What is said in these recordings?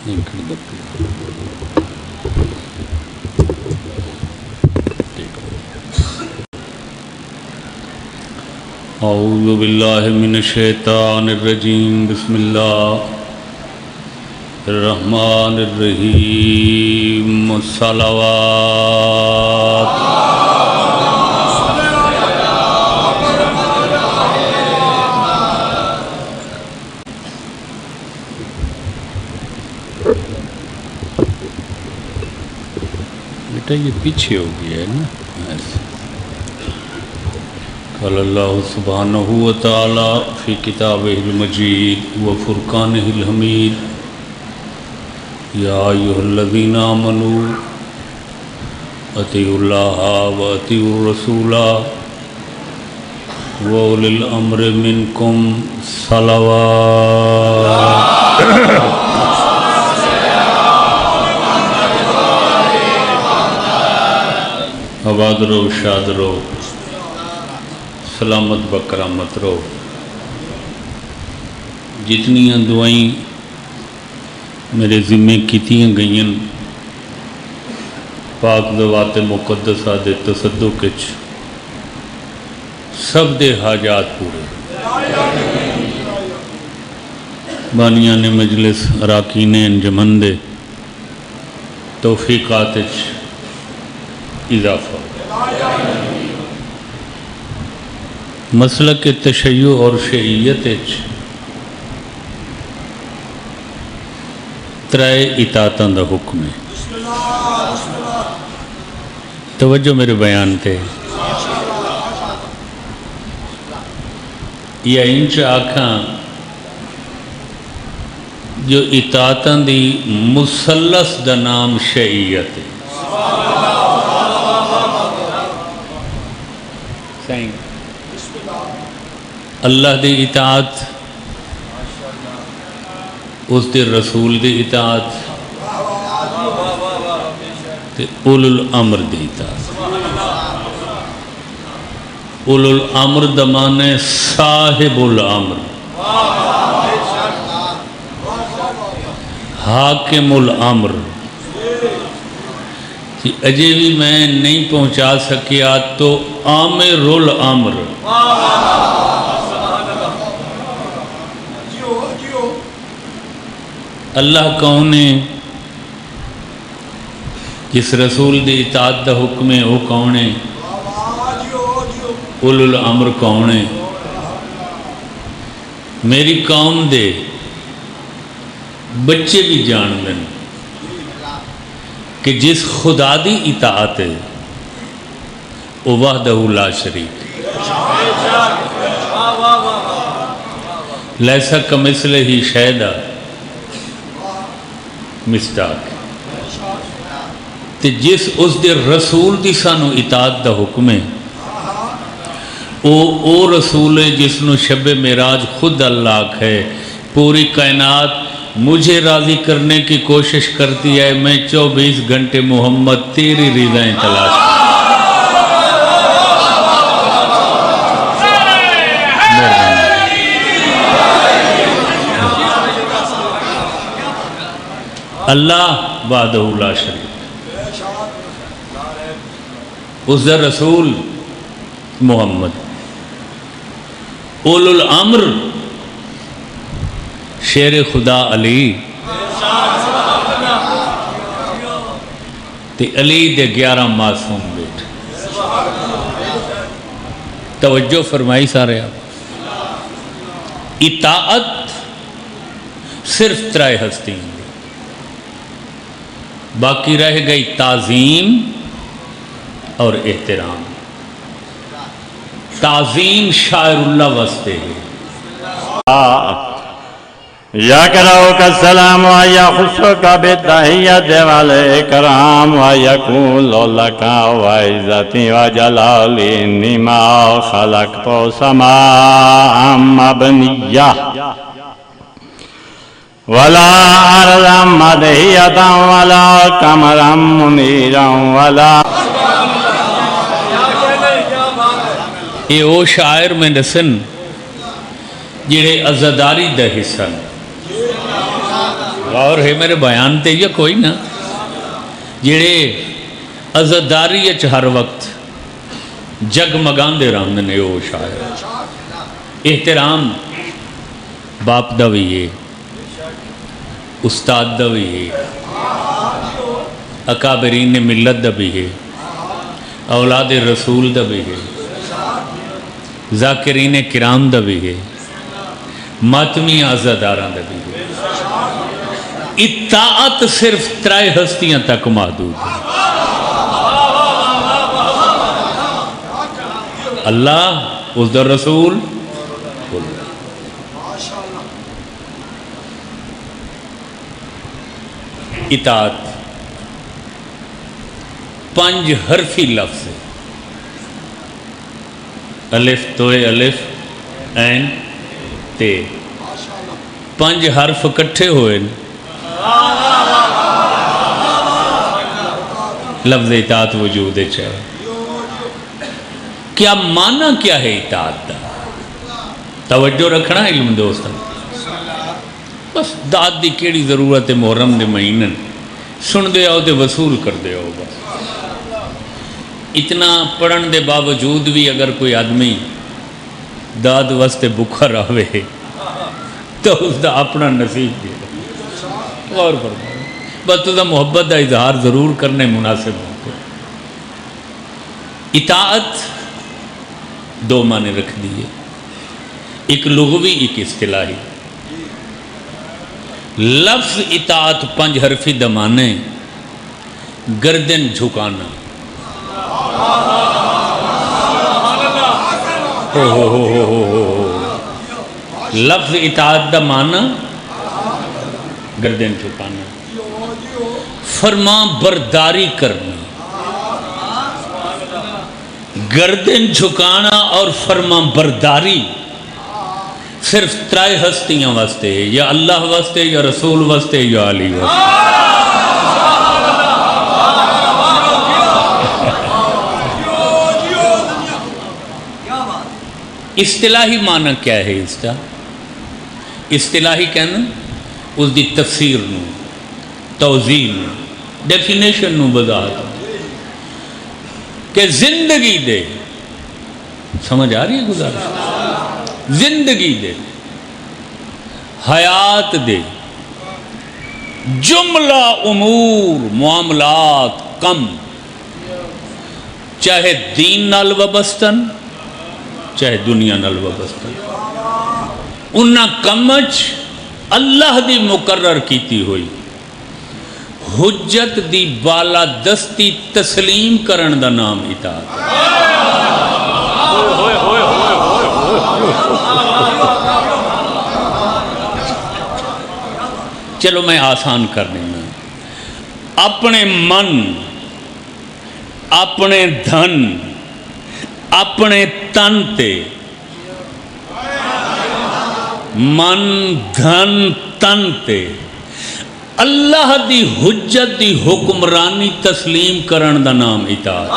اعوذ باللہ من الشیطان الرجیم بسم اللہ الرحمن الرحیم الصلوات بیٹا یہ پیچھے ہو گیا ہے نا ایسے قال اللہ سبحانہ وتعالی فی کتابہ المجید وفرقانہ الحمید یا ایھا الذین آمنوا اطیعوا اللہ واطیعوا الرسول واولی الامر منکم صلوات آباد رہو، شاد رہو، سلامت بکرامت رہو۔ جتنیاں دعائیں میرے ذمے کیتیاں گئیں پاک ذوات مقدسہ دے تصدق وچ سب دے حاجات پورے بانیان مجلس اراکین انجمن دے توفیقات وچ اضافہ مسلک تشیع اور شیعیت ترائے اطاعتاں دا حکم ہے۔ توجہ میرے بیان تے یا انچ آکھاں جو اطاعتاں دی مثلث دا نام شیعیت ہے۔ اللہ دی اطاعت، اس دے رسول دی اطاعت تے اولو الامر دی اطاعت۔ اولو الامر دمانے صاحب الامر، حاکم الامر۔ اجے بھی میں نہیں پہنچا سکیا تو آمر الامر۔ اللہ کون ہے؟ جس رسول دی اطاعت دا حکم ہے وہ کون ہے؟ اولو الامر کون ہے؟ میری قوم دے بچے بھی جان لیں کہ جس خدا دی اطاعت ہے وہ وحدہ لا شریک ہے۔ لیسا کمثلہ شیء مصداق تے جس اس دے رسول دی سانو اطاعت دا حکم ہے او رسول ہے جس نو شب معراج خود اللہ ہے۔ پوری کائنات مجھے راضی کرنے کی کوشش کرتی ہے، میں 24 گھنٹے محمد تیری رضائیں تلاش اللہ وحدہ لا شریک، اس دا رسول محمد، اولو الامر شیر خدا علی تے علی دے 11 معصوم بیٹے۔ توجہ فرمائی سارے آپ، اطاعت صرف ترائے ہستی ہیں، باقی رہ گئی تعظیم اور احترام۔ تعظیم شاعر اللہ واسطے ہے۔ یا کراؤ کا سلام و یا خوشو کا بتحیت والاکرام و یکول لکا و عزتی و جلالی نما خلق تو سماء مبنیہ ولا ارضا مدہیتا ولا قمرا منیرا ولا۔ یہ او شاعر میں نسن جڑے عزاداری دا حصہ غور ہے میرے بیان تے یا کوئی نہ جڑے عزاداری اچ ہر وقت جگمگاندے رہندے نے او شاعر احترام باپ دا بھی ہے استاد دا بھی ہے اکابرین ملت دا بھی ہے اولاد رسول دا بھی ہے ذاکرین کرام دا بھی ہے ماتمی عزاداراں دا بھی ہے اطاعت صرف 3 ہستیاں تک محدود ہے اللہ اس دا رسول اطاعت 5 حرفی لفظ ہے الف توئے الف عین تے 5 حرف کٹھے ہوئے لفظ اطاعت وجود ہے کیا معنی کیا ہے اطاعت دا توجہ رکھنا علم دوستاں بس داد دی کیڑی ضرورت ہے محرم دے مہینن سن دے آؤ تے وصول کر دے آؤ بس اتنا پڑھن دے باوجود بھی اگر کوئی آدمی داد واسطے بکھا رہے تو اس دا اپنا نصیب دے غور فرمائے بس تو دا محبت دا اظہار ضرور کرنے مناسب ہوتے اطاعت 2 معنی رکھ دیئے ایک لغوی ایک اصطلاحی لفظ اطاعت 5 حرفی دمانے گردن جھکانا لفظ اطاعت دا معنی گردن جھکانا فرما برداری کرنا گردن جھکانا اور فرما برداری صرف 3 ہستیاں واسطے یا اللہ واسطے یا رسول واسطے یا علی واسطے اصطلاحی معنی کیا ہے اس کا اصطلاحی کہنا اس دی تفسیر نو توضیح نو ڈیفینیشن نو وضاحت کہ زندگی دے سمجھ آ رہی ہے گزارش زندگی دے حیات دے جملہ امور معاملات کم چاہے دین نال وابستن چاہے دنیا نال وابستن انہاں کمچ اللہ دی مقرر کیتی ہوئی حجت دی بالا دستی تسلیم کرن دا نام اطاعت چلو میں آسان کرنے میں اپنے من اپنے دھن اپنے تن تے من دھن تن تے اللہ دی حجت دی حکمرانی تسلیم کرن دا نام اطاعت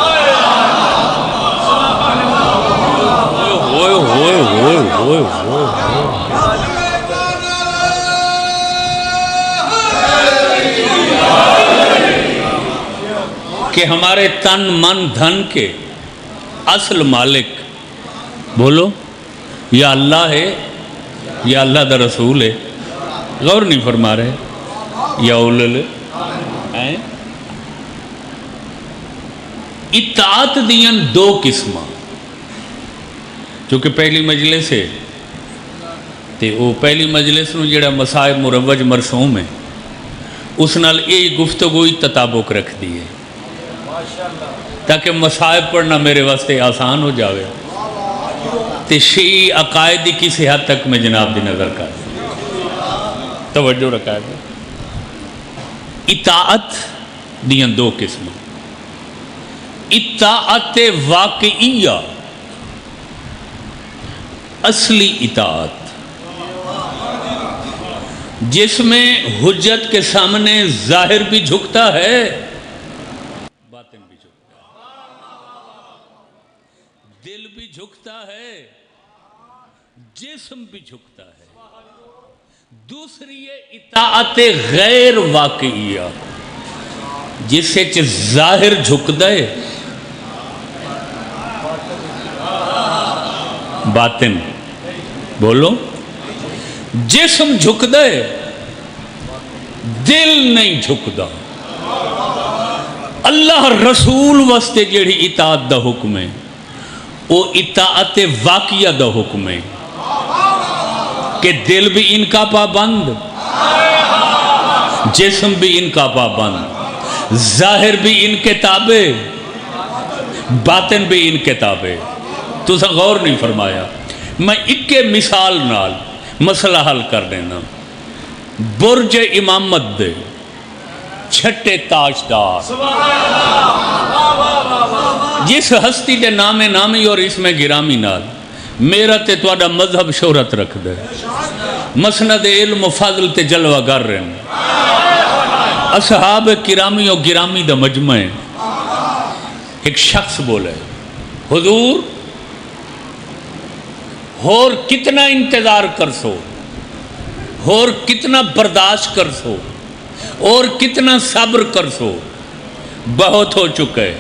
ہوئے ہوئے ہوئے ہوئے ہوئے کہ ہمارے تن من دھن کے اصل مالک بولو یا اللہ ہے یا اللہ دا رسول ہے غور نہیں فرما رہے یا اولل اطاعت دیاں 2 قسمہ چونکہ پہلی مجلس ہے تے وہ پہلی مجلس نو جڑا مصائب مروج مرسوم ہے اس نال یہ گفتگوئی تطابق رکھ دی ہے تاکہ مصائب پڑھنا میرے واسطے آسان ہو جاوے تے شیعی عقائدی کسی حد تک میں جناب دی نظر کر توجہ رکھا ہے اطاعت دیاں 2 قسم اطاعت واقعیہ اصلی اطاعت جس میں حجت کے سامنے ظاہر بھی جھکتا ہے باطن بھی جھکتا ہے دل بھی جھکتا ہے جسم بھی جھکتا ہے دوسری اطاعت غیر واقعیہ جسے چ ظاہر جھک دے باطن بولو جسم جھک دے دل نہیں جھکدا اللہ رسول واسطے جیڑی اطاعت دا حکم ہے وہ اطاعت واقعہ دا حکم ہے کہ دل بھی ان کا پابند جسم بھی ان کا پابند ظاہر بھی ان کے تابع باطن بھی ان کے تابع تو سا غور نہیں فرمایا میں ایک مثال نال مسئلہ حل کر دینا برج امامت دے چھٹے تاجدار جس ہستی دے نام نامی اور اس میں گرامی نال میرا تے تواڈا مذہب شہرت رکھ دے مسند علم و فضل تے جلوہ گر رہن اصحاب کرامی و گرامی دا مجمع ہے ایک شخص بولے حضور اور کتنا انتظار کر سو اور کتنا برداشت کر سو اور کتنا صبر کر سو بہت ہو چکے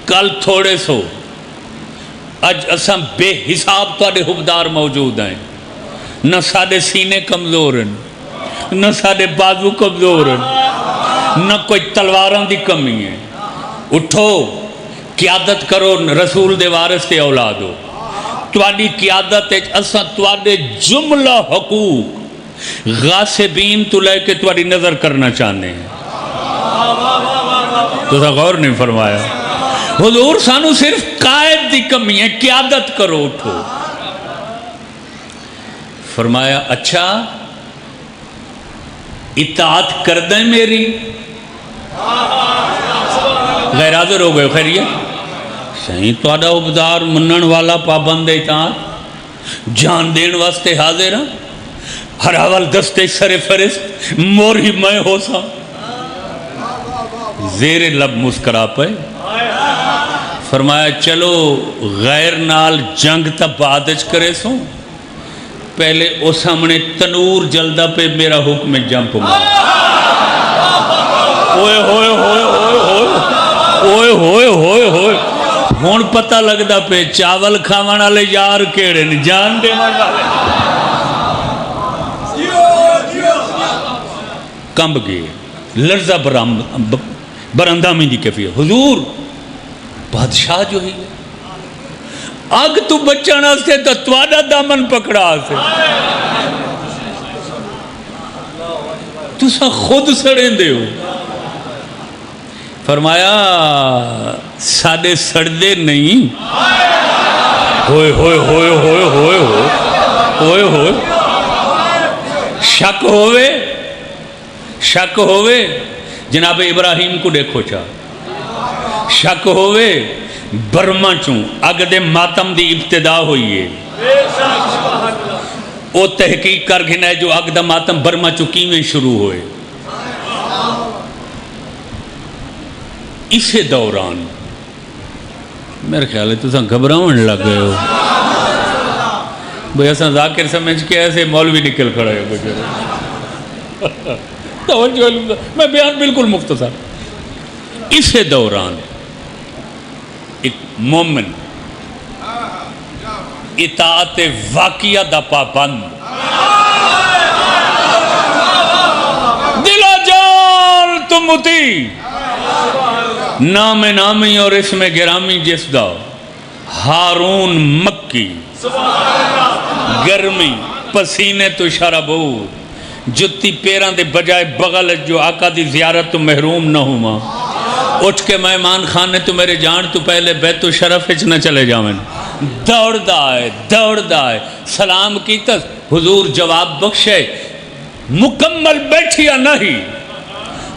کل تھوڑے سو اج اساں بے حساب تواڈے حبدار موجود ہیں نہ ساڈے سینے کمزور ہیں نہ ساڈے بازو کمزور ہیں نہ کوئی تلواراں دی کمی ہے اٹھو قیادت کرو رسول دے وارث تے اولاد ہو تواڈی قیادت اساں تواڈے جملہ حقوق غاصبین تو لے کے تواڈی نظر کرنا چاہنے ہیں تو غور نہیں فرمایا حضور سانو صرف قائد دی کمی ہے قیادت کرو اٹھو فرمایا اچھا اطاعت کر دیں میری غیر حاضر ہو گئے خیریہ صحیح تواڈا عبدار منن والا پابند اطاعت جان دین واسطے حاضر ہاں ہر اول دستے سر فرست مور ہی میں ہو سا زیر لب مسکرا پے فرمایا چلو غیر نال جنگ تا بادج کرے سو پہلے او سامنے تنور جلدہ پہ میرا حکم جمپ مار اوئے ہوئے ہوئے ہوئے ہوئے ہوئے ہوئے ہون پتہ لگدا پہ چاول کھاوان والے یار کیڑے نے جان دے والے کمب گئے لرزہ برندہ میں دی کیفیت حضور بادشاہ جو ہی ہے آگ تو بچانا سے تو تواڈا دامن پکڑا سے تو سا خود سڑیں دے ہو فرمایا ساڑے سڑدے نہیں ہوئے ہوئے ہوئے ہوئے ہوئے ہوئے ہوئے شک ہوئے جناب ابراہیم کو دیکھو چاہ شک ہوئے برما چوں اگ دے ماتم دی ابتدا ہوئی ہے او تحقیق کر گھنا ہے جو اگ دا ماتم برما چوں میں شروع ہوئے اسے دوران میرے خیال ہے تو ساں گھبراؤن لگ گئے ہو بھئی اساں ذاکر سمجھ کے ایسے مولوی نکل کھڑا ہے بچے توجہ میں بیان بالکل مختصر اسے دوران ایک مومن اطاعت واقعہ دا پابند دلا جان تم متی نام نامی اور اسم گرامی جس دا ہارون مکی گرمی پسینے تو شربود جتی پیران دے بجائے بغل جو آقا دی زیارت تو محروم نہ ہوں اٹھ کے مہمان خانے تو میرے جان تو پہلے بیت و شرف اچ نہ چلے جاویں دوڑ دائے سلام کی تس حضور جواب بخشے مکمل بیٹھیا نہیں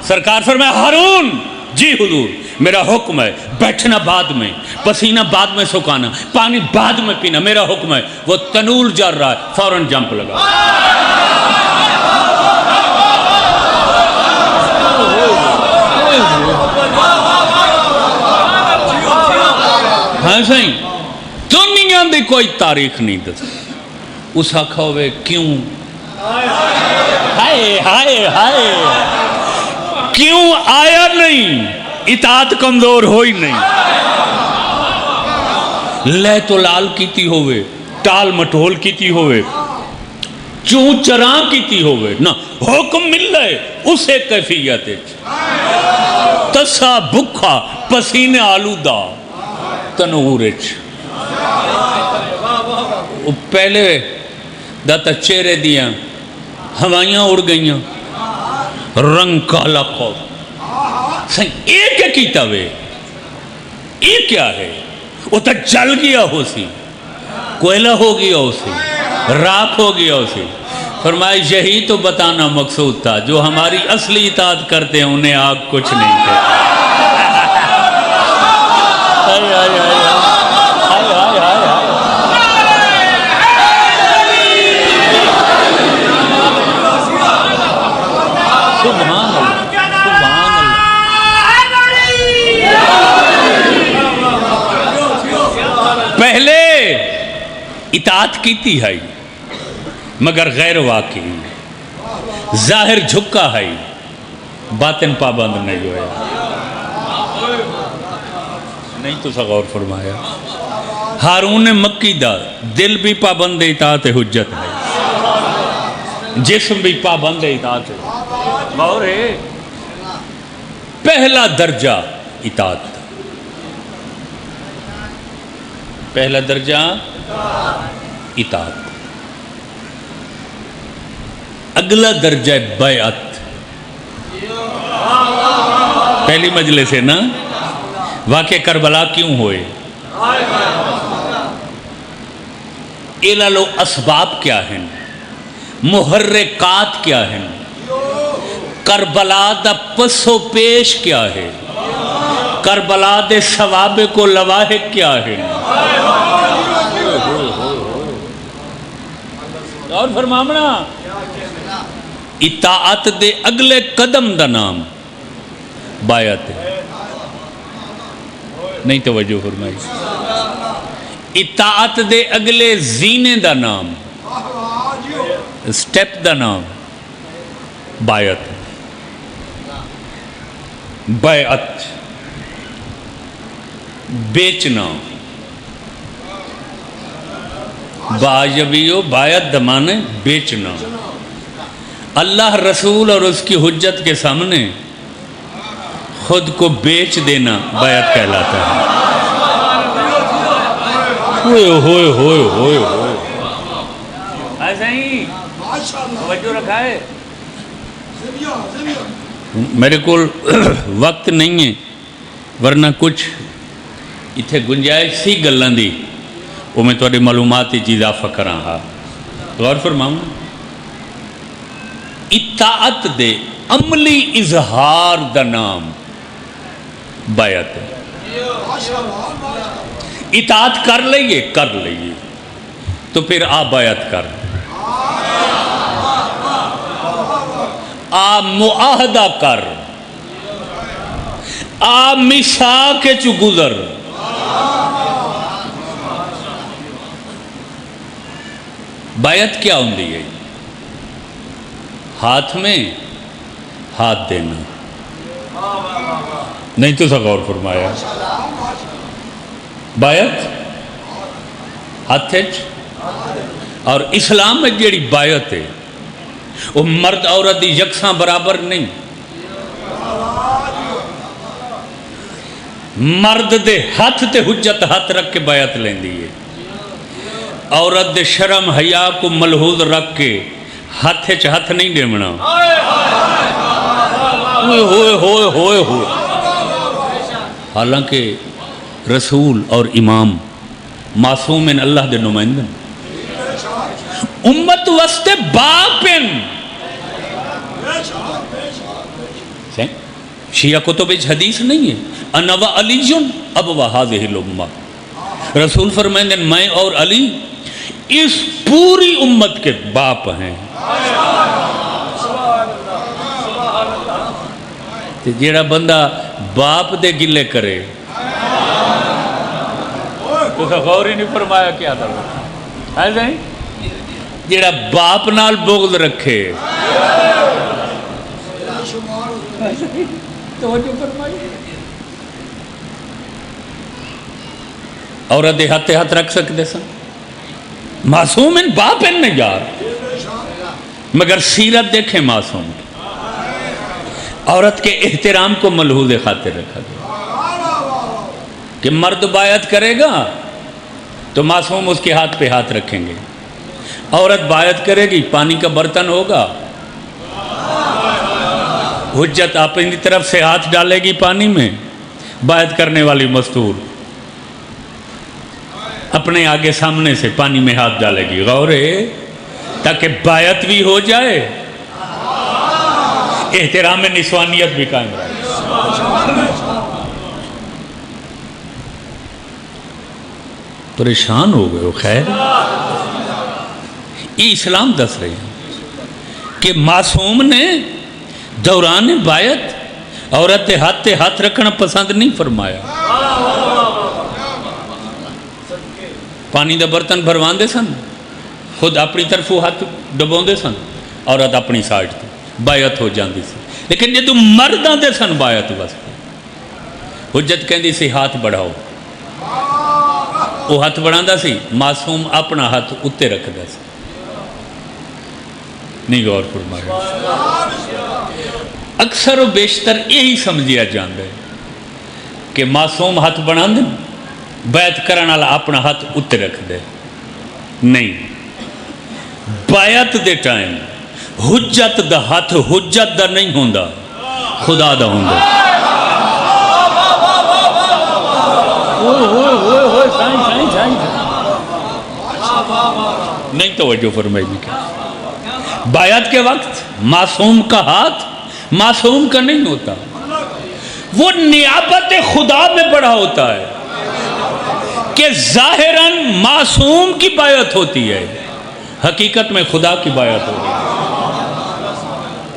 سرکار فرمائے ہارون جی حضور میرا حکم ہے بیٹھنا بعد میں پسینہ بعد میں سکانا پانی بعد میں پینا میرا حکم ہے وہ تنور جار رہا ہے فوراً جمپ لگا ہاں سائیں دنیا دی کوئی تاریخ نہیں دس اس آکھا ہوئے کیوں ہائے ہائے ہائے کیوں آیا نہیں؟ اطاعت کمزور ہوئی نہیں. لے تو لال کیتی ہوئے، ٹال مٹول کیتی ہوئے، چون چراں کیتی ہوئے نا، حکم مل رہے اسے کیفیت تسا بکھا پسینے آلودہ تنور پہلے داتا چہرے دیا ہوائیاں اڑ گئیاں، رنگ کالا خوف یہ کیا کیتا وے؟ یہ کیا ہے؟ وہ تو جل گیا ہو سی، کوئلہ ہو گیا ہو سی، راک ہو گیا ہو سی. فرمایا یہی تو بتانا مقصود تھا، جو ہماری اصلی اطاعت کرتے ہیں انہیں آگ کچھ نہیں کہتے. سبحان اللہ سبحان اللہ. پہلے اطاعت کیتی ہے مگر غیر واقعی، ظاہر جھکا ہے باطن پابند نہیں ہویا. نہیں تو سا غور فرمایا. ہارون مکی دا دل بھی پابند اطاعت حجت ہے، جسم بھی پابند اطاعت ہے. غور ہے پہلا درجہ اطاعت، پہلا درجہ اطاعت. اگلا درجہ بیعت. پہلی مجلس ہے نا، واقع کربلا کیوں ہوئے؟ علل و اسباب کیا ہیں؟ محرکات کیا ہیں؟ کربلا دا پس و پیش کیا ہے؟ کربلا دے ثوابق و لواحق کیا ہے؟ اور فرمامنا اطاعت دے اگلے قدم دا نام بیعت ہے. نہیں توجہ فرمائی. اطاعت دے اگلے زینے دا نام، سٹیپ دا نام بیعت. بیعت بیچنا، باجبیو بیعت دمانے بیچنا. اللہ رسول اور اس کی حجت کے سامنے خود کو بیچ دینا بیعت کہلاتا ہے. ہوئے ہوئے ہوئے ہوئے ہوئے ایسا ہی توجہ رکھا ہے. میرے کو وقت نہیں ہے، ورنہ کچھ اتھے گنجائش سی گلن دی وہ میں تھوڑی معلوماتی اضافہ کراں. ہاں غور فرماؤں. اطاعت دے عملی اظہار دا نام بیعت. اطاعت کر لئیے تو پھر آ بیعت کر، آ معاہدہ کر، آ میثاق چو گزر. بیعت کیا ہوندی ہے؟ ہاتھ میں ہاتھ دینا. نہیں تو سا غور فرمایا. بیعت ہاتھ اور اسلام میں جیڑی بیعت ہے وہ مرد عورت دی یکساں برابر نہیں. مرد دے ہاتھ تے حجت ہاتھ رکھ کے بیعت لیندی ہے، عورت دے شرم حیا کو ملحوظ رکھ کے ہاتھ ہاتھ نہیں دیمنا. ہوئے ہوئے ہوئے ہوئے. حالانکہ رسول اور امام معصوم اللہ دے نمائندن، امت وسط باپن. شیعہ کتب حدیث نہیں ہے. انا و علی اب و ہذہ الامہ. رسول فرمائیں میں اور علی اس پوری امت کے باپ ہیں. جیڑا بندہ باپ دے گلے کرے تو غور ہی نہیں فرمایا کیا تھا. جیڑا باپ نال بغض رکھے توجہ فرمائیے. عورت ہاتھ رکھ سکتے سن, معصوم ان باپ ان یار, مگر سیرت دیکھیں معصوم کی. عورت کے احترام کو ملحوظ خاطر رکھا گیا کہ مرد بیعت کرے گا تو معصوم اس کے ہاتھ پہ ہاتھ رکھیں گے, عورت بیعت کرے گی پانی کا برتن ہوگا, حجت اپنی طرف سے ہاتھ ڈالے گی پانی میں, بیعت کرنے والی مستور اپنے آگے سامنے سے پانی میں ہاتھ ڈالے گی. غور ہے تاکہ بیعت بھی ہو جائے, احترام نسوانیت بھی قائم رہے. پریشان ہو گئے ہو. خیر یہ اسلام دس رہے ہیں کہ معصوم نے دوران بیعت عورت ہاتھ رکھنا پسند نہیں فرمایا. پانی دا برتن بھروان دے سن, خود اپنی طرف ہاتھ ڈبون دے سن, عورت اپنی سائٹ تے بیعت ہو جاندی سی. لیکن جدو مرداں دے سن بیعت واسطے, حجت کہندی سی ہاتھ بڑھاؤ, وہ ہاتھ بڑھاندا سی, معصوم اپنا ہاتھ اتے رکھدا سی. نہیں غور فرمایا. اکثر و بیشتر یہی سمجھیا جاندا ہے کہ معصوم ہاتھ بڑھاندے, بیعت کرن والا اپنا ہاتھ اتے رکھ دے. نہیں, بیعت دے ٹائم حجت دا ہاتھ حجت دا نہیں ہوندا, خدا دا ہوندا. نہیں توجہ فرمائی نہیں کیا. بیعت کے وقت معصوم کا ہاتھ معصوم کا نہیں ہوتا, وہ نیابت خدا میں بڑا ہوتا ہے کہ ظاہراً معصوم کی بیعت ہوتی ہے, حقیقت میں خدا کی بیعت ہوتی ہے.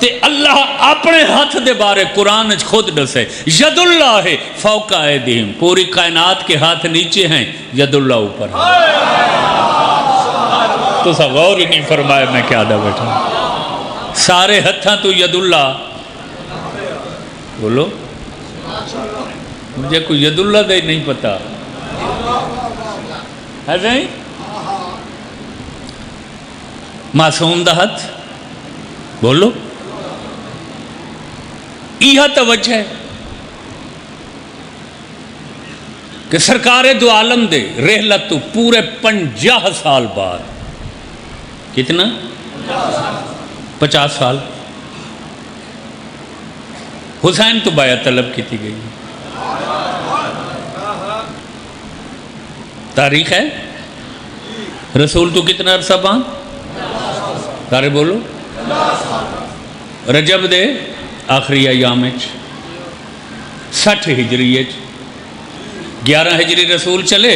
تے اللہ اپنے ہاتھ دے بارے قرآن خود دسے, ید اللہ ہے فوق ایدیہم, پوری کائنات کے ہاتھ نیچے ہیں, ید اللہ اوپر ہے. تو سا غور ہی نہیں فرمایا میں کیا دا بیٹھا. سارے ہتھاں تو ید اللہ بولو, مجھے کوئی ید اللہ دے نہیں پتا ہے نہیں. معصوم دا ہاتھ بولو, یہ توجہ ہے کہ سرکار دو عالم دے رحلت تو پورے 50 سال بعد, کتنا 50 سال, حسین تو بیعت طلب کی تھی گئی. تاریخ ہے رسول تو کتنا عرصہ بعد, سارے بولو, رجب دے آخری ایام 60 ہجری 11 ہجری رسول چلے,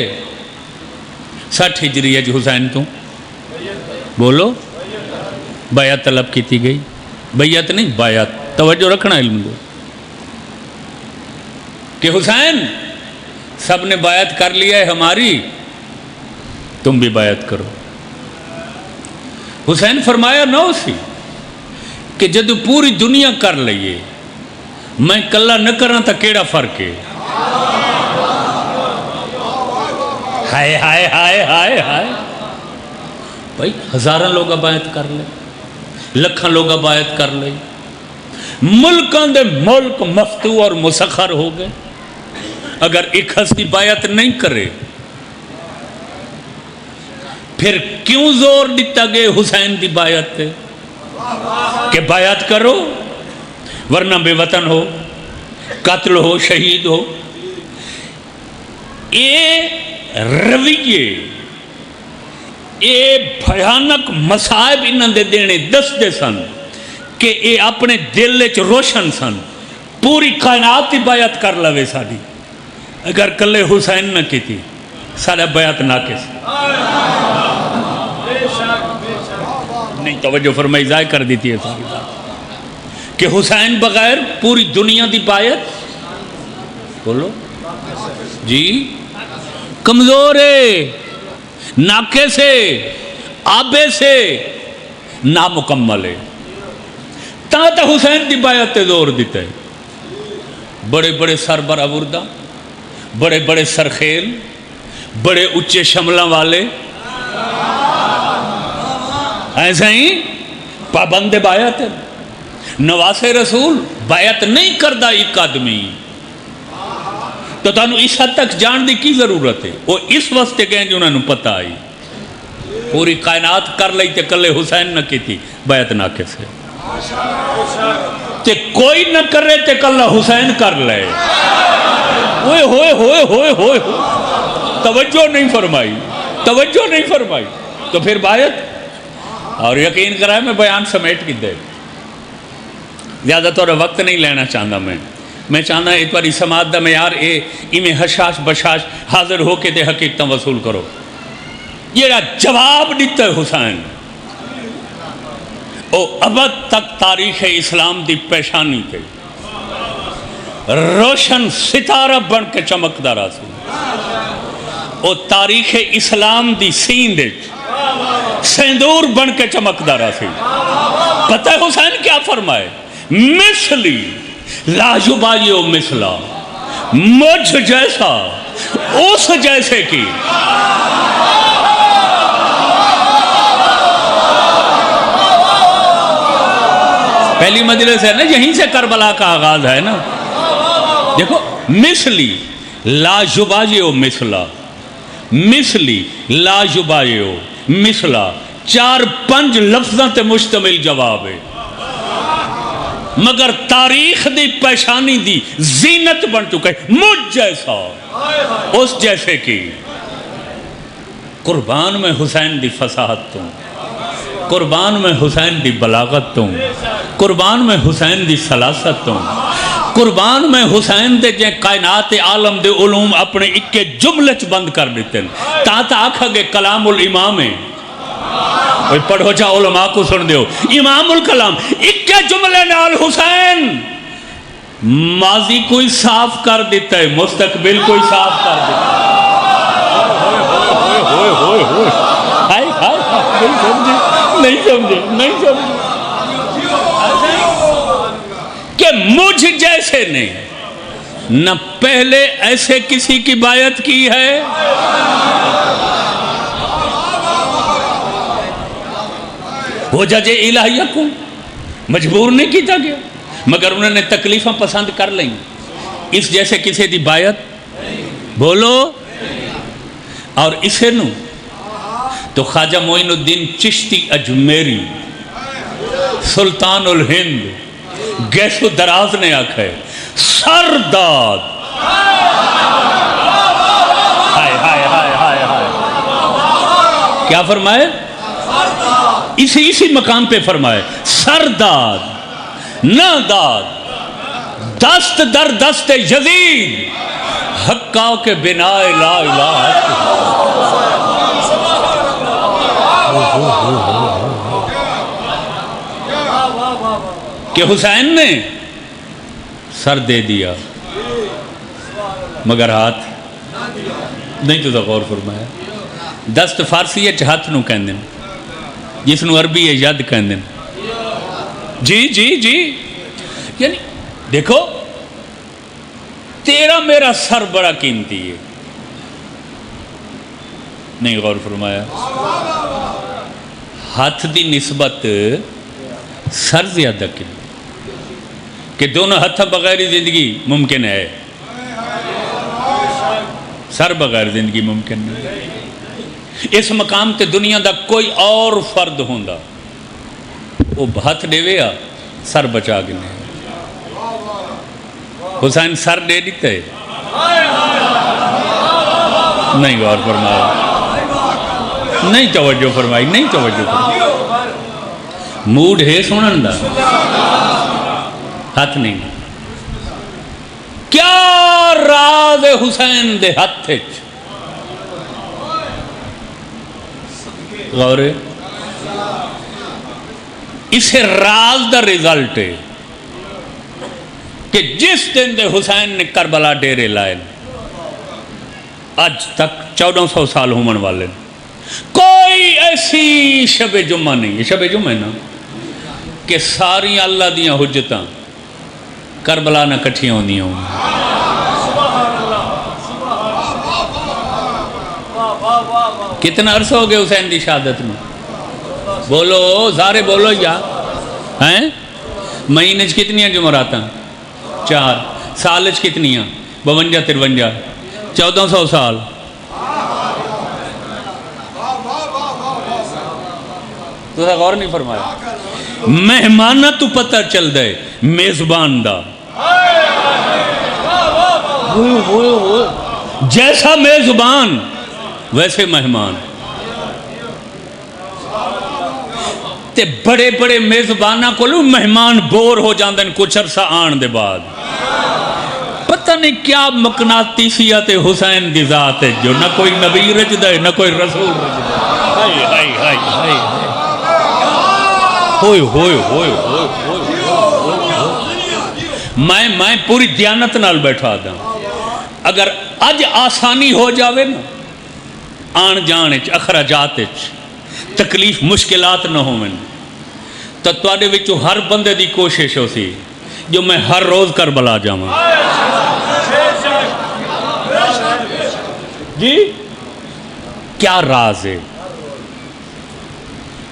60 ہجری حسین تو بولو بیعت طلب کی تھی گئی. بیعت نہیں بیعت, توجہ رکھنا علم دو کہ حسین سب نے بیعت کر لیا ہے ہماری, تم بھی بیعت کرو. حسین فرمایا نہ اسی کہ جدو پوری دنیا کر لئیے میں کلا نہ کرنا تا کیڑا فرق ہے. ہائے ہائے ہائے ہائے ہائے بھائی, ہزاراں لوگا بیعت کر لے, لکھاں لوگا بیعت کر لے, ملکان دے ملک مفتوح اور مسخر ہو گئے. اگر ایک ہستی بیعت نہیں کرے پھر کیوں زور دیتا گئے حسین دی بیعت تے کہ بیعت کرو ورنہ بے وطن ہو, قتل ہو, شہید ہو. اے رویے, اے بھیانک مصائب انہاں دے دینے دس دے سن کہ اے اپنے دل وچ روشن سن. پوری کائنات دی بیعت کر لوے ساری, اگر کلے حسین نہ کی تھی سارا بیعت ناقص. نہیں توجہ فرمائی, ضائع کر دیتی ہے ساری بات کہ حسین بغیر پوری دنیا دی بیعت بولو جی کمزور ہے, ناقص ہے, آبے سے نامکمل ہے. تا حسین دی بیعت تے زور دیتا ہے. بڑے بڑے سر برآوردہ، بڑے بڑے سرخیل، بڑے اچے شملوں والے، ایسا ہی پابند بیعت، نواس رسول بیعت نہیں کردہ ایک آدمی، تو تانوں اس حد تک جان دی کی ضرورت ہے؟ وہ اس واسطے گئے جو انہوں نے پتہ آئی پوری کائنات کر لئی تے کلے حسین نہ کی تھی بیعت نہ کسے، تے کوئی نہ کرے تے کلہ حسین کر لے، ہوئے ہوئے ہوئے ہوئے ہوئے توجہ نہیں فرمائی، توجہ نہیں فرمائی، تو پھر بیعت۔ اور یقین کرائے میں بیان سمیٹ کی دے، زیادہ طور وقت نہیں لینا چاہتا میں چاہتا ایک بار سماعت دا معیار میں حشاش بشاش حاضر ہو کے دے حقیقتاں وصول کرو۔ یہ جواب دیتا ہے حسین، او ابد تک تاریخ اسلام دی پیشانی تے روشن ستارہ بن کے چمکدا رہا سی، او تاریخ اسلام دی سیندھ سندور بن کے چمکدا رہا سی۔ پتہ ہے حسین کیا فرمائے؟ مثلی لا یبایع مثلا، مجھ جیسا اس جیسے کی۔ پہلی مجلس ہے نا، یہیں سے کربلا کا آغاز ہے نا۔ دیکھو مثلی لا یبایع مثلا، مثلی لا یبایع مثلا، 4-5 لفظاں تے مشتمل جواب ہے، مگر تاریخ دی پیشانی دی زینت بن چکا ہے، مجھ جیسا اس جیسے کی۔ قربان میں حسین دی فصاحت توں، قربان میں حسین دی بلاغت توں، قربان میں حسین دی سلاست توں، قربان میں حسین دے جے کائنات عالم دے علوم اپنے اکے جملے چ بند کر دیتے ہیں، تا آکھا گے کلام الامام ہے۔ پڑھو جا علماء کو سن دیو، امام الکلام اکے جملے نال حسین ماضی کوئی صاف کر دیتا ہے، مستقبل کوئی صاف کر دیتا ہے۔ نہیں سمجھے کہ مجھ جیسے نے نہ پہلے ایسے کسی کی بیعت کی ہے، وہ جج الہیہ کو مجبور نہیں کیتا گیا، مگر انہوں نے تکلیفیں پسند کر لیں۔ اس جیسے کسی دی بیعت بولو، اور اسے نو تو خواجہ معین الدین چشتی اجمیری سلطان الہند گیسو دراز نے آکھا ہے سرداد، ہائے ہائے ہائے ہائے ہائے، کیا فرمائے؟ اسی مقام پہ فرمائے سرداد نہ داد، دست در دست یزید، حقا کے بنا لا الہ۔ کہ حسین نے سر دے دیا مگر ہاتھ نہیں، تو غور فرمایا۔ دست فارسی ہے ہاتھ نو کہندے جس نو عربی ہے ید کہندے۔ جی جی جی، یعنی دیکھو تیرا میرا سر بڑا قیمتی ہے، نہیں غور فرمایا۔ ہاتھ دی نسبت سر زیادہ قیمتی کہ دونوں ہاتھ بغیر زندگی ممکن ہے، سر بغیر زندگی ممکن نہیں۔ اس مقام تے دنیا دا کوئی اور فرد ہوندا وہ ہاتھ دے ویا سر بچا کے نہیں، حسین سر دے دیتا ہے، نہیں غور فرمایا، نہیں توجہ فرمائی، نہیں توجہ فرمائی۔ موڈ ہے سنن دا، ہاتھ نہیں۔ کیا راز حسین دے ہاتھ وچ؟ غور ہے، اسے راز دا رزلٹ ہے کہ جس دن دے حسین نے کربلا ڈیرے لائے اج تک 1400 سال ہومن والے، کوئی ایسی شب جمعہ نہیں، یہ شب جمعہ ہے نا، کہ ساری اللہ دیاں حجتاں کربلا نہ کٹھیاں ہوندیاں ہوں. کتنا عرصہ ہو گیا حسین دی شہادت میں؟ بولو سارے بولو یا ہیں. مہینے کتنی جمعراتاں؟ 4. سال کتنی 52 53 1400 سال. تو غور نہیں فرمایا. مہمانہ تو پتہ چل دے میزبان دا. جیسا میزبان ویسے مہمان. تے بڑے بڑے میزبانہ کو لو مہمان بور ہو جاندے کچھ عرصہ آن دے بعد. پتہ نہیں کیا مقناطیسیت حسین دی ذات ہے جو نہ کوئی نبی رجدہ ہے نہ کوئی رسول رجدہ ہے. ہائے ہائے ہائے ہائے ہوئے ہوئے ہوئے ہوئے. میں پوری دیانت نال بیٹھا دا. اگر اج آسانی ہو جاوے نا آن جان اخراجات تکلیف مشکلات نہ ہوں تو تواڈے وچوں ہر بندے دی کوشش ہو سی جو میں ہر روز کربلا جاواں. جی کیا راز ہے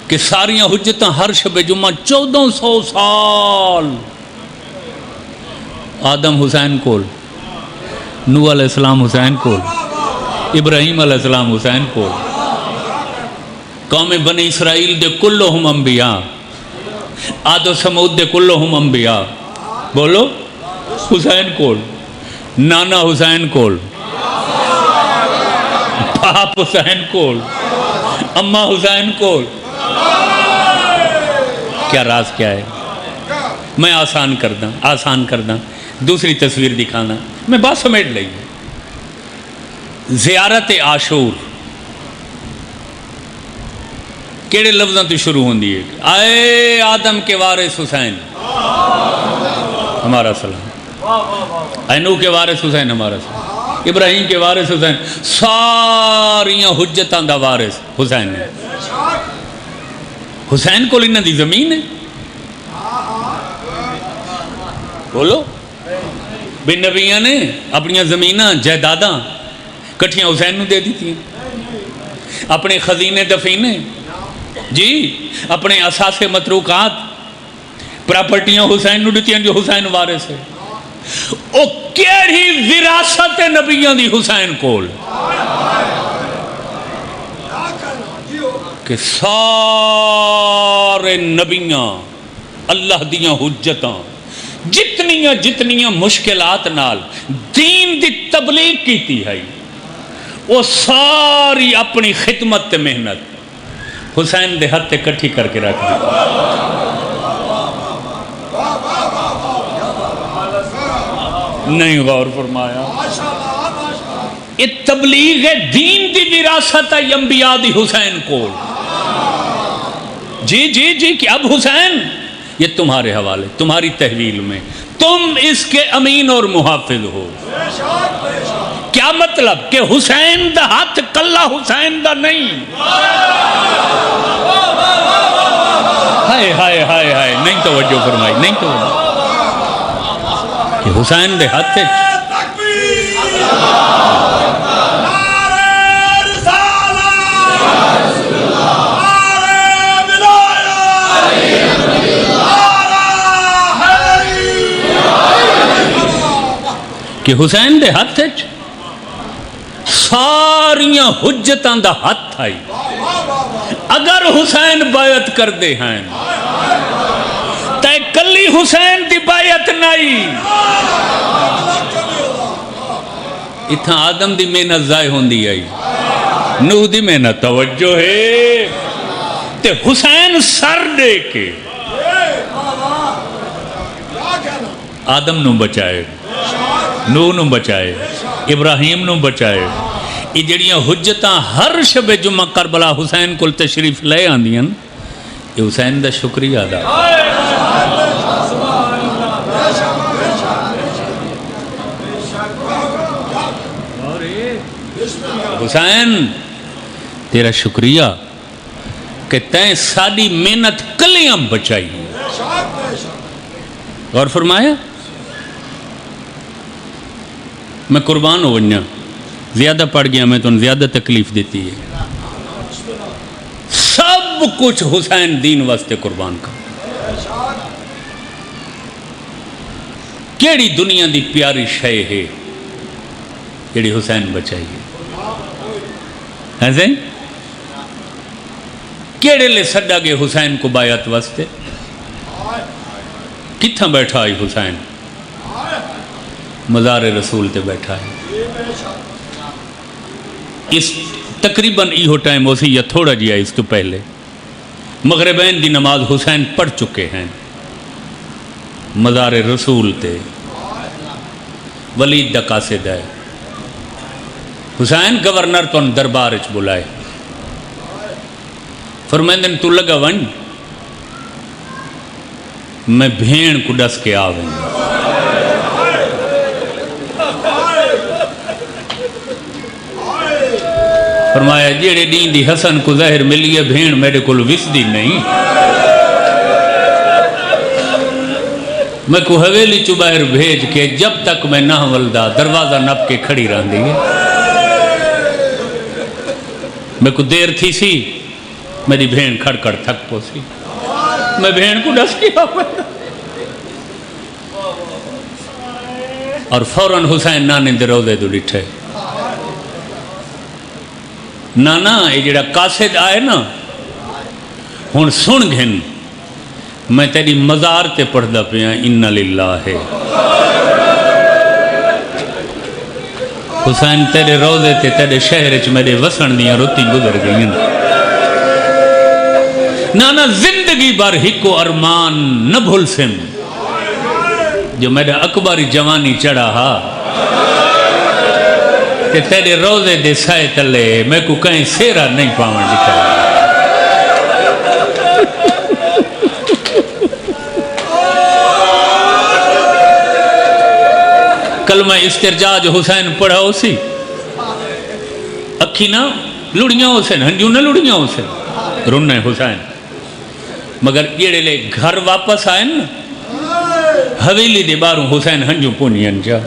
کہ ساریاں حجتاں ہر شب جمعہ 1400 سال آدم حسین کول، نوح علیہ السلام حسین کول، ابراہیم علیہ السلام حسین کول، قوم بنی اسرائیل دے کلہم انبیاء، عاد و سمود دے کلہم انبیاء. بولو حسین کول، نانا حسین کول، باپ حسین کول، اماں حسین کول. کیا راز کیا ہے؟ میں آسان کرداں دوسری تصویر دکھانا. میں بات سمیٹ لئی. زیارت عاشور کیڑے لفظاں تو شروع ہوندی ہے؟ اے آدم کے وارث حسین ہمارا سلام. اے نوح کے وارث حسین ہمارا سلام. ابراہیم کے وارث حسین. ساریاں حجتاں دا وارث حسین ہے. حسین کو انہاں دی زمین ہے. بولو بے نبیاں نے اپنی زمیناں جائیداداں کٹھیاں حسین نو دے دیتی ہیں. اپنے خزینے دفینے جی اپنے اساس متروکات پراپرٹیاں حسین نو دیتی ہیں جو حسین وارث ہے. او کیڑی وراثت نبیاں دی حسین کول کہ سارے نبیاں اللہ دیاں حجتاں جتنیاں مشکلات نال دین دی تبلیغ کیتی ہے وہ ساری اپنی خدمت تے محنت حسین دے ہاتھ تے کٹھی کر کے رکھ دی. نہیں غور فرمایا. یہ تبلیغ دین دی وراثت ہے انبیاء دی حسین کو. جی کہ اب حسین یہ تمہارے حوالے تمہاری تحویل میں تم اس کے امین اور محافظ ہو. کیا مطلب کہ حسین دا ہاتھ کلا حسین دا نہیں. ہائے ہائے ہائے ہائے نہیں توجہ فرمائی نہیں توجہ کہ حسین دے ہاتھ کہ حسین دے ہاتھ ساریاں حجتاں دا ہاتھ آئی. اگر حسین بیعت کر دے ہیں تے کلی حسین دی بیعت نہیں. اتھا آدم دی محنت ضائع ہوندی آئی نوح دی محنت توجہ ہے تے حسین سر دے کے آدم نو بچائے نوح نو بچائے ابراہیم نو بچائے. یہ جڑیاں حجتاں ہر شب جمعہ کربلا حسین کل تشریف لے آندیاں یہ حسین دا شکریہ ادا. حسین تیرا شکریہ کہ تین ساری محنت کلیاں بچائی. غور فرمایا میں قربان ہو ونیا زیادہ پڑھ گیا میں تو زیادہ تکلیف دیتی ہے سب کچھ حسین دین واسطے قربان کا کیڑی دنیا دی پیاری شے ہے جیڑی حسین بچائیے ایسے کیڑے لے سڈا گے حسین کو بایعت واسطے کتھاں بیٹھا ہے حسین مزار رسول تے بیٹھا ہے اس تقریباً ایہو ٹائم ہو سی یا تھوڑا جیا اس تو پہلے مغربین دی نماز حسین پڑھ چکے ہیں مزار رسول تے ولید دا قاصد ہے حسین گورنر تو دربار اچ بلائے فرمائندن تو لگا ون میں بھین کو ڈس کے آویں فرمایا جیڑے دین دی حسن کو ظاہر ملی ہے بھین میرے کو وسدی نہیں میں کو حویلی چو باہر بھیج کے جب تک میں نہ ولدا دروازہ نپ کے کھڑی رہن دی میں کو دیر تھی سی میری بھین کھڑ کھڑ تھک پوسی میں بھین کو ڈس کیا اور فوراً حسین نانے دے روزے دو ڈٹھے نانا یہ جڑا قاصد آئے نا ہن سن گھن میں تیری مزار تے پڑھدا پیا ان للہ ہے حسین تیرے روزے تے تیرے شہر چ میرے وسن دیاں روتی گزر گئی نانا زندگی بھر ہکو ارمان نہ بھول سن جو میرا اکبری جوانی چڑھا ہا کہ تیرے روزے دے سائے تلے میں کو کہیں سیرا نہیں پاون لکھا کلمہ استرجاج حسین پڑھا ہو سی اکھی نہ لڑیاں ہو سن ہنجو نہ لڑیاں ہو سن رننے حسین مگر جیڑے لے گھر واپس آئے نا حویلی دے باروں حسین ہنجو پونی انجا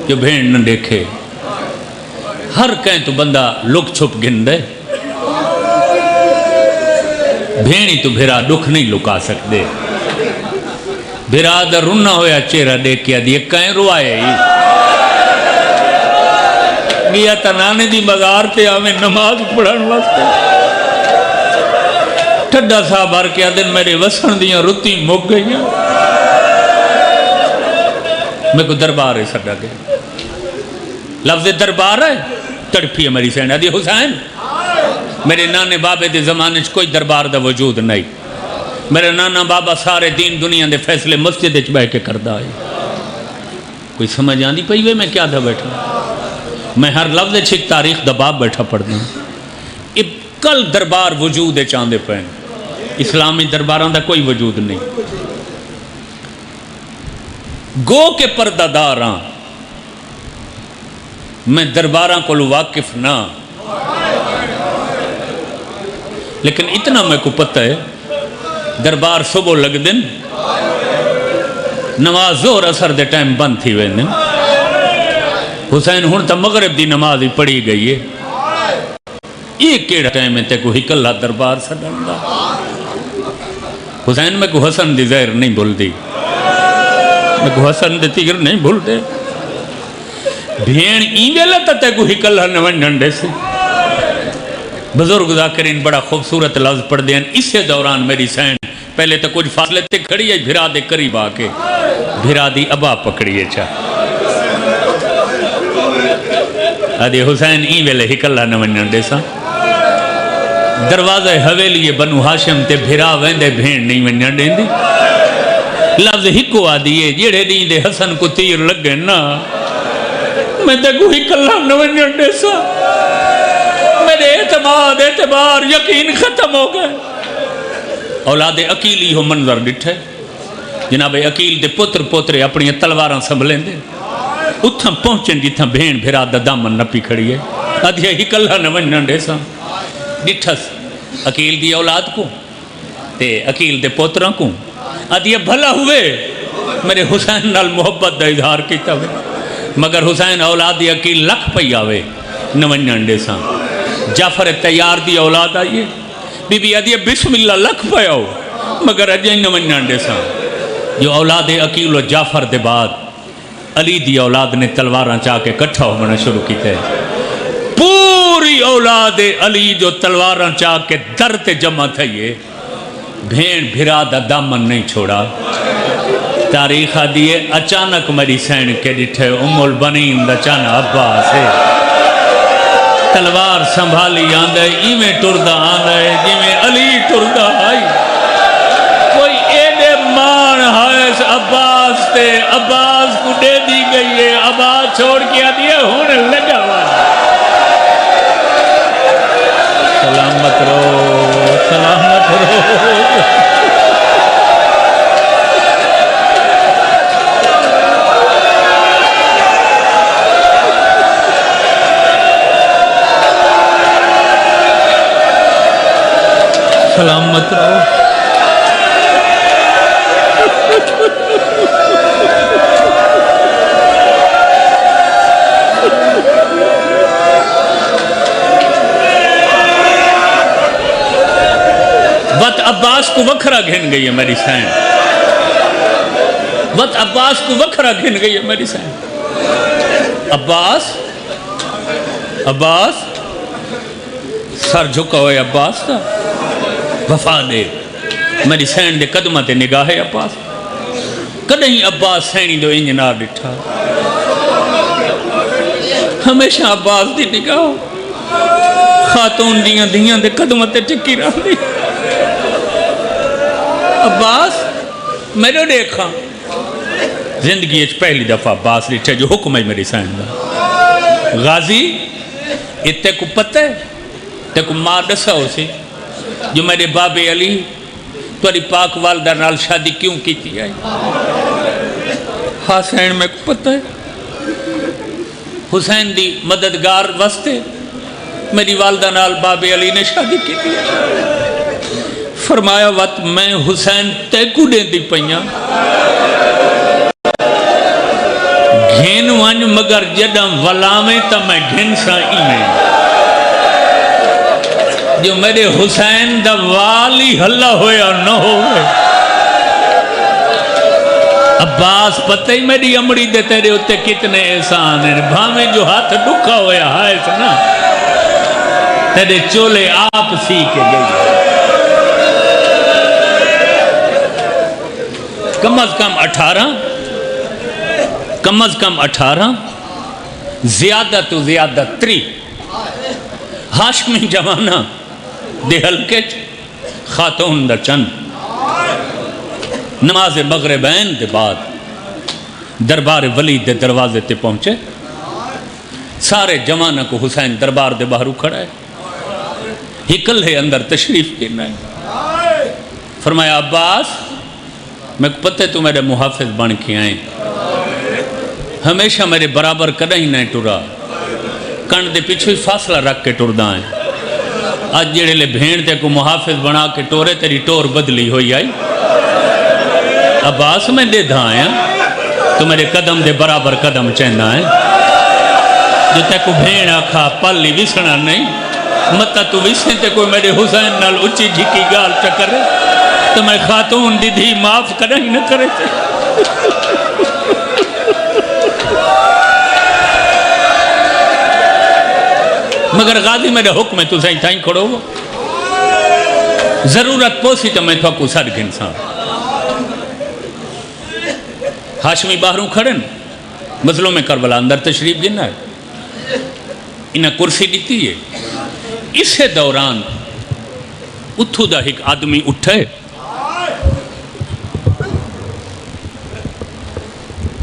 جو بھین نہ دیکھے ہر کہیں تو بندہ لک چھپ گن دے بھینی تو بھیرا دکھ نہیں لکا سکتے بھیرا در رنہ ہویا چہرہ دیکھ کیا دیئے کہیں روائے ہی گیا تنانے دی مزار تے ہمیں نماز پڑھن واسطے ٹھڈا صاحب ہر کیا دن میرے وسن دیاں رتی مک گئیاں میں کو دربار ہے سڑا گیا لفظ دربار ہے تڑپی ہے میری سینہ دی حسین میرے نانے بابے دے زمانے کوئی دربار دا وجود نہیں میرے نانا بابا سارے دین دنیا دے فیصلے مسجد اچ بہ کے کردہ آئی کوئی سمجھ آندی پئی وے میں کیا تھا بیٹھا میں ہر لفظ چھک تاریخ دا باب بیٹھا پڑھتا ہوں اب کل دربار وجود چاندے پہن اسلامی درباروں دا کوئی وجود نہیں گو کے پردہ داراں میں درباراں کو واقف نہ لیکن اتنا میں کو پتہ ہے دربار صبح لگ دن نماز زور اثر دے ٹائم بند تھی وے دن حسین ہون تا مغرب دی نماز ہی پڑھی گئی ہے یہ کیڑا ٹائم ہے تے کو ہکلہ دربار سڑن دا حسین میں کو حسن دی زہر نہیں بھول دی میں کو حسن دی تیگر نہیں بھول دے بھین ایویلہ تا تے کو ہکلہ نوان دے سے بزرگ ذاکرین بڑا خوبصورت لفظ پڑھ دیں اسے دوران میری سین پہلے تو کچھ فاصلے تے کھڑی ہے بھرا دے قریب آکے بھرا دی ابا پکڑی ہے چاہ آدھے حسین این ویلے ہکلہ نوانیاں دے سا دروازہ حویلی بنو ہاشم تے بھرا ویندے بھین نہیں ونیاں دیں دی لفظ ہکو آدھیے جیڑے دیں دے حسن کو تیر لگ گئے نا میں تے کو ہکلہ نوانیاں دے سا میرے اعتبار یقین ختم ہو گئے اولاد عقیلی ہو منظر ڈٹھے جناب عقیل دے پتر پوترے اپنی تلواراں سنبھلیں دے اتھاں پہنچیں جتھاں بھین بھرا دا دامن نپی کھڑی ہے آدھیا ہی کلہ نوانیاں دے سا ڈٹھس عقیل دی اولاد کو تے عقیل دے پوتراں کو آدھیا بھلا ہوئے میرے حسین نال محبت دا اظہار کیتا ہوئے مگر حسین اولاد دی عقیل لکھ پئی آوے نونجن دے ساں جعفر تیار دی اولاد آئیے بی بی آدھی بسم اللہ لکھ پیا ہو مگر اجائیں نونجن دے ساں جو اولاد عقیل و جعفر دے بعد علی دی اولاد نے تلواراں چاہ کے کٹھا ہو منا شروع کیتے ہیں پوری اولاد علی جو تلواراں چاہ کے در تے جمع تھئیے بھین بھرا دا دامن نہیں چھوڑا تاریخ دیئے اچانک مری سین کے ڈٹھے البنین دا چانا عباس ہے تلوار سنبھالی آندھے ایمیں ٹردہ آندھے جیمیں علی ٹردہ آئی کوئی ایڈے مان حائس عباس تے عباس کو دے دی گئی ہے عباس چھوڑ کیا دیئے ہونے لگا ہوا سلامت رو سلامت رو سلامت رہو وقت عباس کو وکھرا گھن گئی ہے میری سین وقت عباس کو وکھرا گھن گئی ہے میری سین عباس سر جھکا ہوئے عباس تھا وفا دے میری سین دے قدمہ تے نگاہ ہے عباس کدہیں عباس سینی دو انجنار ڈٹھا ہمیشہ عباس دی نگاہ خاتون دیاں دیاں دے قدمہ تے ٹکی رہ دی عباس میرے دیکھا زندگی اچھ پہلی دفعہ عباس ڈٹھے جو حکم ہے میری سین دا غازی اتنے کو پتہ ہے تے کو ماں دسا ہو سی جو میرے باب علی توڑی پاک والدہ نال شادی کیوں کی تھی آئی حسین میں کو پتہ ہے حسین دی مددگار وستے میری والدہ نال باب علی نے شادی کی تھی فرمایا وقت میں حسین تیکو دے دی پئیاں گھن ونج مگر جڑا ولاویں تا میں گھن سا ایمیں جو میرے حسین دا والی حلہ ہویا نہ ہوئے عباس پتہ ہی میری امڑی دے تیرے ہوتے کتنے احسان ہیں بھامیں جو ہاتھ ڈکھا ہویا ہے نا تیرے چولے آپ سی کے گئی کم از کم 18 زیادہ تو زیادہ 3 ہاشمی جوانہ دے حلقے خاتون دا چند نماز مغربین دے بعد دربار ولی دے دروازے تے پہنچے سارے جوانہ کو حسین دربار دے باہرو کھڑا ہے ہکل ہے اندر تشریف کرنا ہے فرمایا عباس میں پتہ تو میرے محافظ بن کے آئیں ہمیشہ میرے برابر کدہ ہی نہیں ٹورا کن دے پیچھو ہی فاصلہ رکھ کے ٹور دائیں آج جڑے لے بھین تے کو محافظ بنا کے ٹورے تیری ٹور بدلی ہوئی آئی عباس میں دے دھائیں تو میرے قدم دے برابر قدم چہنا ہے جو تے کو بھین آکھا پالی وسنا نہیں مطا تو وسنے تے کوئی میرے حسین نال اچھی جھکی گال چکرے تو میں خاتون دی دھی معاف کریں ہی نہ کرے تھے مگر غازی میرے حکم ہے تو سائیں تھائیں کھڑو ہو ضرورت پوسی تو میں تو کو سڑ گھنساں ہاشمی باہروں کھڑن مظلوم میں کربلا اندر تشریف گنا ہے انہیں کرسی دیتی ہے اسے دوران اتھو دا ایک آدمی اٹھے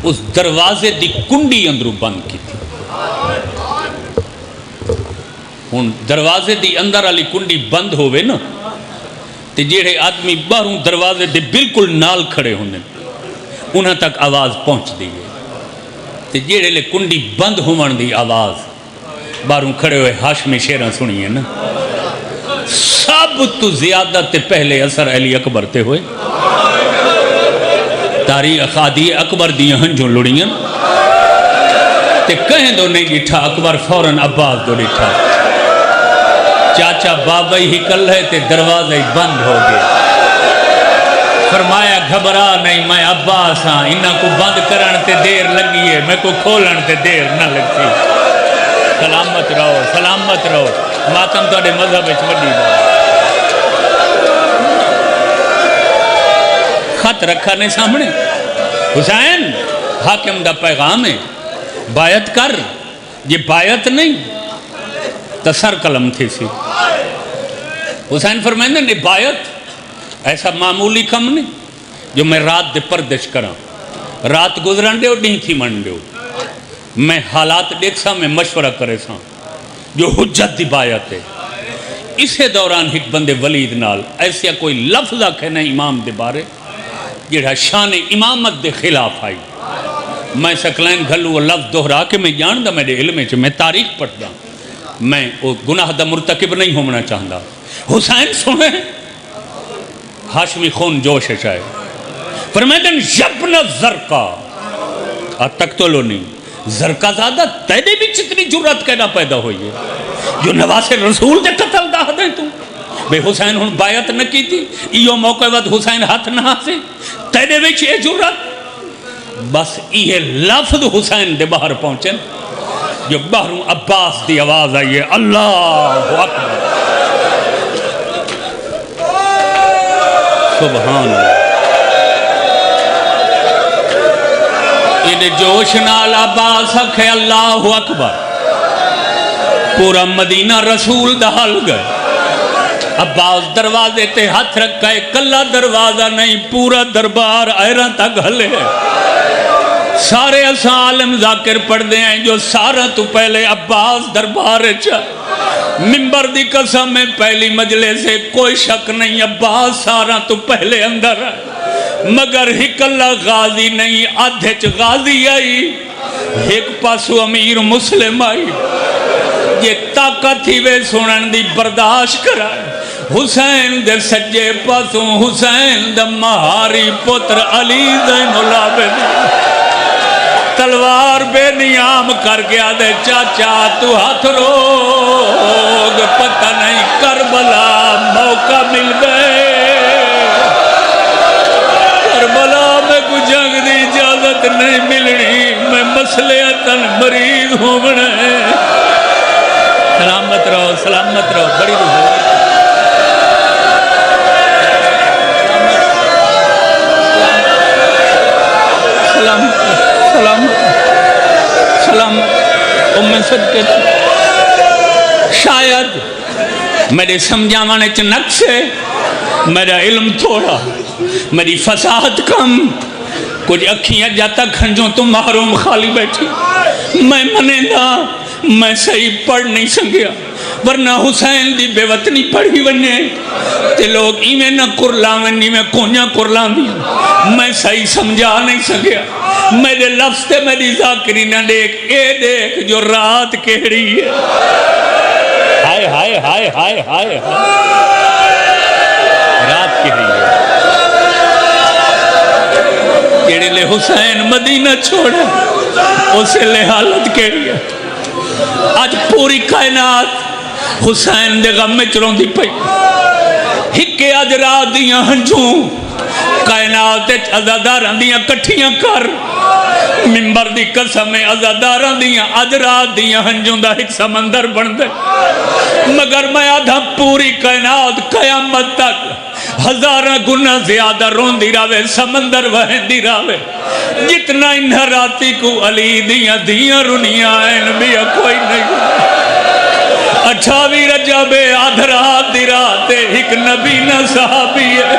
اس دروازے دی کنڈی اندروں بند کی تھی ہون دروازے دی اندر علی کنڈی بند ہوئے نا تے جیڑے آدمی باہروں دروازے دے بالکل نال کھڑے ہونے انہاں تک آواز پہنچ دی گئی تے جیڑے لے کنڈی بند ہومن دی آواز باہروں کھڑے ہوئے ہاشمی شیرہ سنیے نا سب تو زیادہ تے پہلے اثر علی اکبر تے ہوئے تاریخ آدھی اکبر دیاں ہن جو لڑیاں تے کہیں دو نہیں ڈٹھا اکبر فوراں عباس دو ڈٹھا چاچا بابا ہی کل ہے تے دروازہ ہی بند ہو گیا فرمایا گھبرا نہیں میں عباس ہاں انہاں کو بند کرن تے دیر لگی ہے میں کو کھولن تے دیر نہ لگتی سلامت رہو ماتم تو اڈے مذہب اچ وڈی بات خط رکھا نے سامنے حسین حاکم دا پیغام ہے بایت کر یہ بایت نہیں تسر قلم تھی سی حسین فرمائندے نے بایت ایسا معمولی کم نہیں جو میں رات دے پردش کراں رات گزرن دے نہیں تھی من دے میں حالات دیکھ سا میں مشورہ کرے سا جو حجت دی بایت ہے اسے دوران ایک بندے ولید نال ایسا کوئی لفظ آکھے نہ امام دے بارے جڑا شان امامت دے خلاف آئی میں سکلین گھلو وہ لفظ دہرا کے میں جان دا میرے علم ہے میں تاریخ پڑھ دا میں وہ گناہ دا مرتکب نہیں ہونا چاہتا حسین سنے ہاشمی خون جوش ہے چاہے فرمیدن یبن زرقا تک تو لو نہیں زرقا زیادہ تیدے بھی چتنی جرات کہنا پیدا ہوئی ہے جو نواز رسول دے قتل دا دیں تو بے حسین ہن بایت نہ کی تھی ایو موقع بعد حسین ہاتھ نہ سے تیدے بھی چیئے جرات بس یہ لفظ حسین دے باہر پہنچے جو باہروں عباس دی آواز آئی ہے اللہ اکبر سبحان اللہ یہ جوش نال عباس ہے اللہ اکبر پورا مدینہ رسول دہل گئے عباس دروازے تے ہاتھ رکھا ہے کلا دروازہ نہیں پورا دربار ایران تک ہلے سارے عالم ذاکر پڑھ دے ہیں جو سارا تو پہلے عباس دربار ممبر دی قسم میں پہلی مجلے سے کوئی شک نہیں عباس سارا تو پہلے اندر ہے مگر ایک اللہ غازی نہیں آدھچ غازی آئی ایک پاسو امیر مسلم آئی یہ طاقت ہی وے سنن دی برداشت کرائے حسین دے سجے پاسوں حسین دا مہاری پتر علی زین العابدین تلوار بے نیام کر گیا دے چاچا تو ہاتھ روگ پتہ نہیں کربلا موقع مل گئے کربلا میں کوئی جنگ دی اجازت نہیں ملنی میں مسلحتاً مریض ہوں بنے سلامت رہو بڑی روح سلام ام صدقے شاید میرے سمجھاوانے چ نقصے میرا علم تھوڑا میری فصاحت کم کچھ اکھیاں جاتا کھنجوں تو محروم خالی بیٹھی میں منیندہ میں صحیح پڑھ نہیں سکیا ورنہ حسین دی بے وطنی پڑھی وننے تے لوگ ایمیں نہ کرلاویں نیمیں کونیاں کرلان دیا میں صحیح سمجھا نہیں سکیا میرے لفظ تے میری ذاکری نہ دیکھ اے دیکھ جو رات کہڑی ہے ہائے ہائے ہائے ہائے ہائے رات کہڑی ہے کہڑے لے حسین مدینہ چھوڑا اسے لے حالت کہڑی ہے آج پوری کائنات حسین دے غم میں چلوں دی پئی ہکے آج رات دیاں ہنجوں کائنات عزاداراں دیاں کٹھیاں کر ممبر دی قسم عزاداراں دیاں آج رات دیاں ہنجوں دا ایک سمندر بن دے مگر میں آدھا پوری کائنات قیامت تک ہزارہ گناہ زیادہ رون دی راوے سمندر وہن دی راوے جتنا انہا راتی کو علی دیاں رنیاں انبیاء کوئی نہیں 28 رجب آدھرات دی راتے ایک نبی نہ صحابی ہے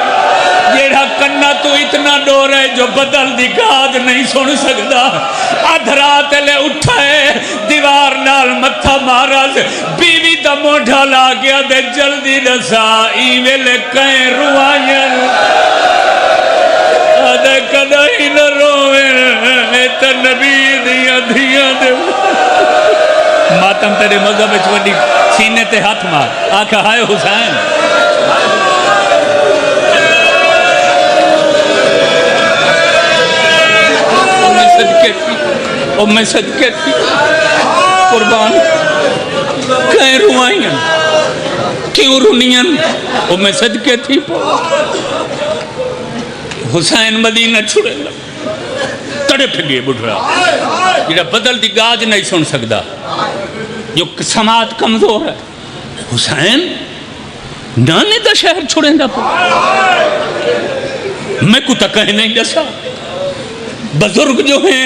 جیڑا کنہ تو اتنا ڈور ہے جو بدل دی گاد نہیں سن سکتا آدھرات لے اٹھائے دیوار نال متھا مارا بیوی دا موڑھا لا گیا دے جلدی رسا ایوے لے کہیں روائیں آدھے کدھائی نہ روئے تے نبی دیا دیا دے ماتم تیرے مذہب چوڑی سینے تے ہاتھ مار آکھا ہائے حسین اور میں صدقے تھی قربان کہیں روائیں کیوں رونیاں اور میں صدقے تھی حسین مدینہ چھڑے لگ تڑے پھگے بڑھا جڑا بدل دی گاج نہیں سن سکدا جو سماعت کمزور ہے حسین نانے دا شہر چھوڑیں دا میں کو تکہ نہیں دسا بزرگ جو ہیں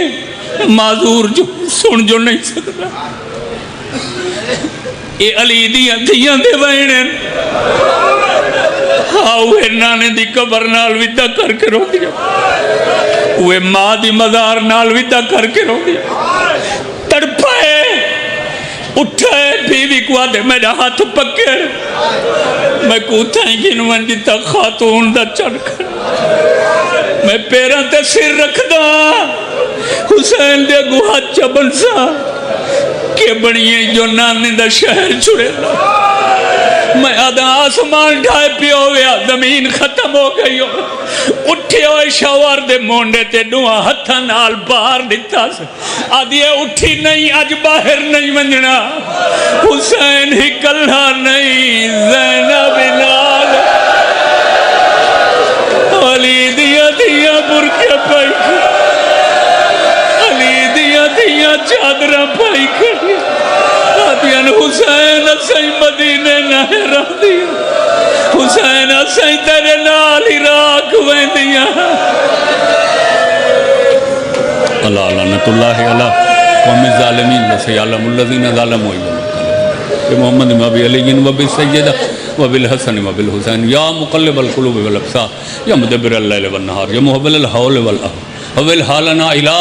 معذور جو سن جو نہیں سکتا اے علی دیاں دے وینے اوے نانے دی قبر نال ودا کر کے رو دیا اوے ماں دی مزار نال ودا کر کے رو دیا تڑپائے اٹھائے بیوی کو آدھے میرا ہاتھ پکڑ میں کوتھائیں گنوان دیتا خاتون دا چڑھ کر میں پیران تے سر رکھ دا حسین دے گوہا چبن سا کہ بڑیے جو نانے دا شہر چھڑے دا میں آدھا آسمان ڈھائے پیو ہویا زمین ختم ہو گئی ہو اٹھے ہوئے شوار دے مونڈے تے دعا ہتھا نال باہر دیتا سے آدھے اٹھی نہیں آج باہر نہیں منجنا حسین ہی کلہ نہیں زینب نال علی دیا دیا برکے پائی علی دیا دیا چادرہ پائی کری آدھیان حسین اسائی مدینے نہ رہ دیا حسین اسائی تیرے نال عراق وین دیا اللہ لعنت اللہ علیہ قوم الظالمین وسیعلم الذین ظالموا کہ محمد مبی علی وبی سیدہ وبالحسن وبالحسین یا مقلب القلوب والابصار یا مدبر اللیل والنہار یا محول الحول والأہل حول حالنا الى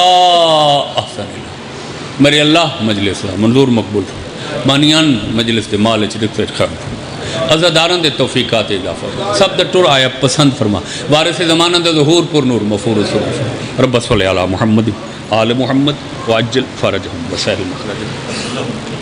احسن الہ میرے اللہ مجلس منظور مقبول مانیان مجلس دے مال چرک خیر عزاداران دے توفیقات اضافہ سب دے ٹور آیا پسند فرما وارث زمانہ دے ظہور پر نور مفور سرور رب صلی علی محمد آل محمد وعجل فرجہم وسائل مخرجہم